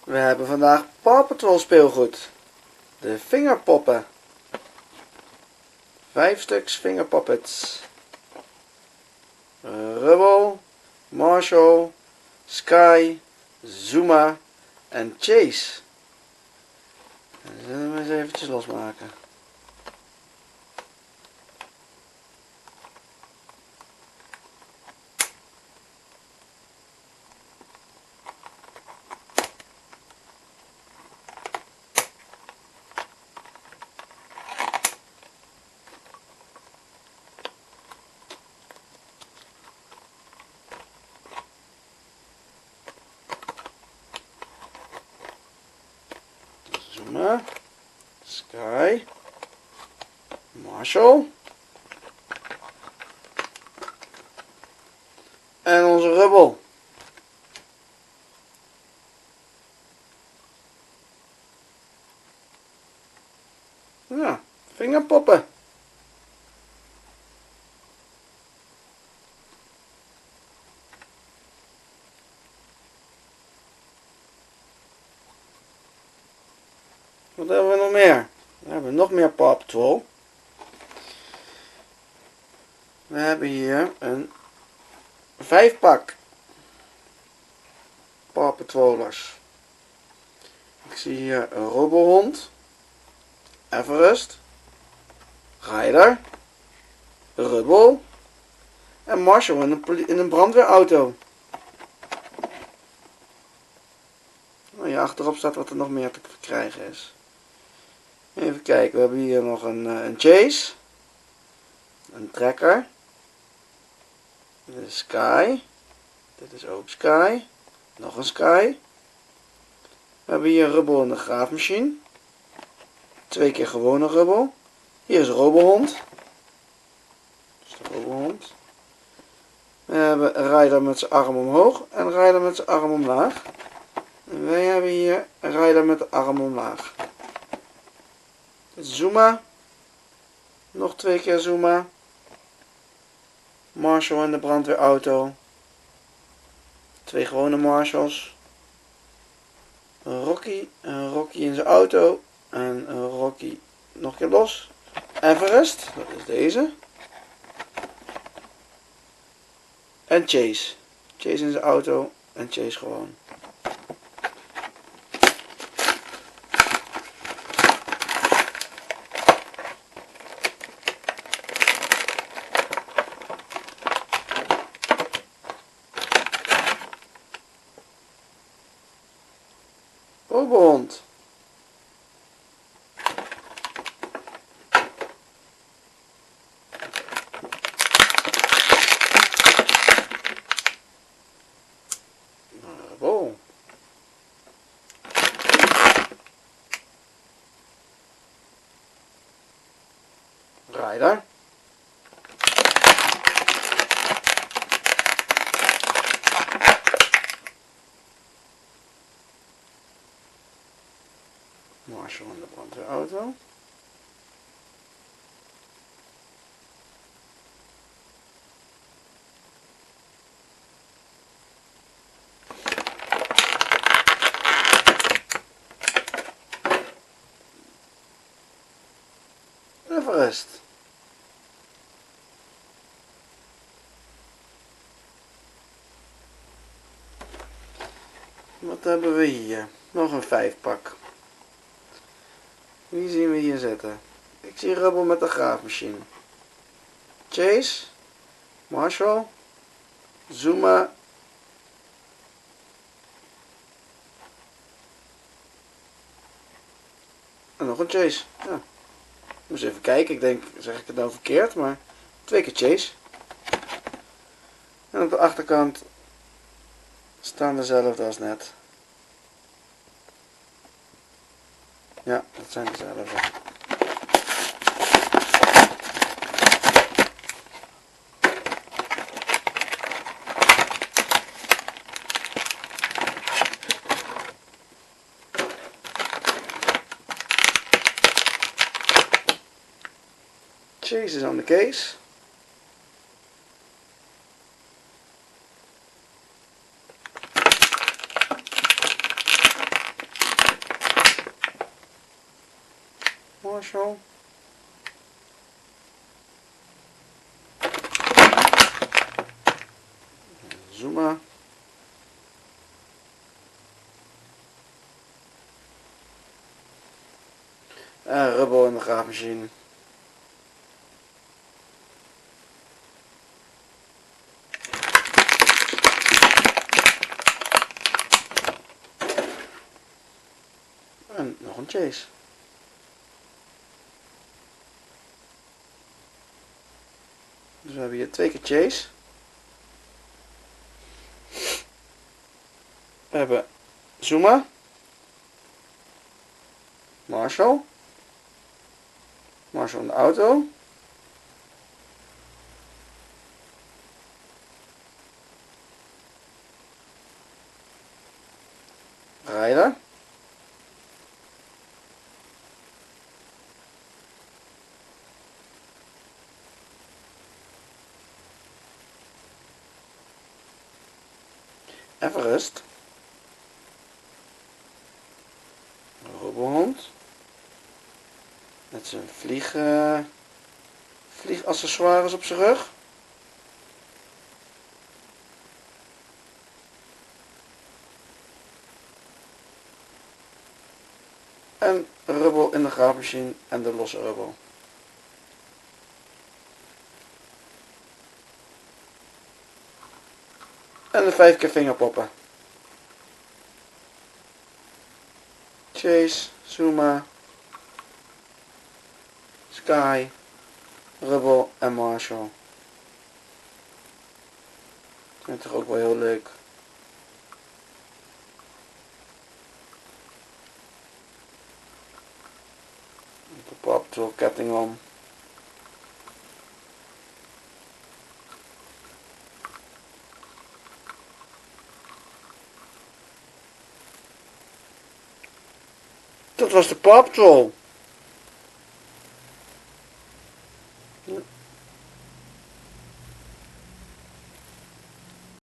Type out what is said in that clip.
We hebben vandaag Paw Patrol speelgoed. De vingerpoppen. 5 stuks vingerpoppets. Rubble, Marshall, Sky, Zuma en Chase. Dan zullen we eens eventjes losmaken. Zuma, Sky, Marshall en onze Rubble. Ja, vingerpoppen. Wat hebben we nog meer? We hebben nog meer Paw Patrol. We hebben hier een 5-pak Paw Patrollers. Ik zie hier een Robberhond, Everest, Ryder, Rubble en Marshall in een brandweerauto. Hier achterop staat wat er nog meer te krijgen is. Even kijken, we hebben hier nog een Chase, een Trekker, dit is Sky, dit is ook Sky, nog een Sky. We hebben hier een Rubble en een graafmachine, 2 keer gewone Rubble. Hier is een Robberhond, dat is de Robberhond. We hebben een Ryder met zijn arm omhoog en een Ryder met zijn arm omlaag. En wij hebben hier een Ryder met de arm omlaag. Zuma, nog 2 keer Zuma, Marshall in de brandweerauto, 2 gewone Marshalls, een Rocky in zijn auto en een Rocky nog een keer los, Everest, dat is deze, en Chase in zijn auto en Chase gewoon. Robberhond. Rubble. Ryder. Marshall in de brandweerauto. Everest. Wat hebben we hier? Nog een 5-pak. Wie zien we hier zitten? Ik zie Rubble met de graafmachine. Chase, Marshall, Zuma, en nog een Chase. Ja. Moet eens even kijken, ik denk, zeg ik het nou verkeerd, maar 2 keer Chase. En op de achterkant staan dezelfde als net. Ja, dat zijn dezelfde. Chase is on the case. Marshall. Zuma. En Rubble in de graafmachine. En nog een chase. Dus we hebben hier 2 keer chase. We hebben Zuma. Marshall. Marshall in de auto. Rijder. Everest. Een robothond. Met zijn vliegaccessoires op zijn rug. En Rubble in de graafmachine en de losse Rubble. En de 5 keer vingerpoppen. Chase, Zuma, Sky, Rubble en Marshall. Ik vind het toch ook wel heel leuk. De pap door ketting om. Dat was de Paw Patrol.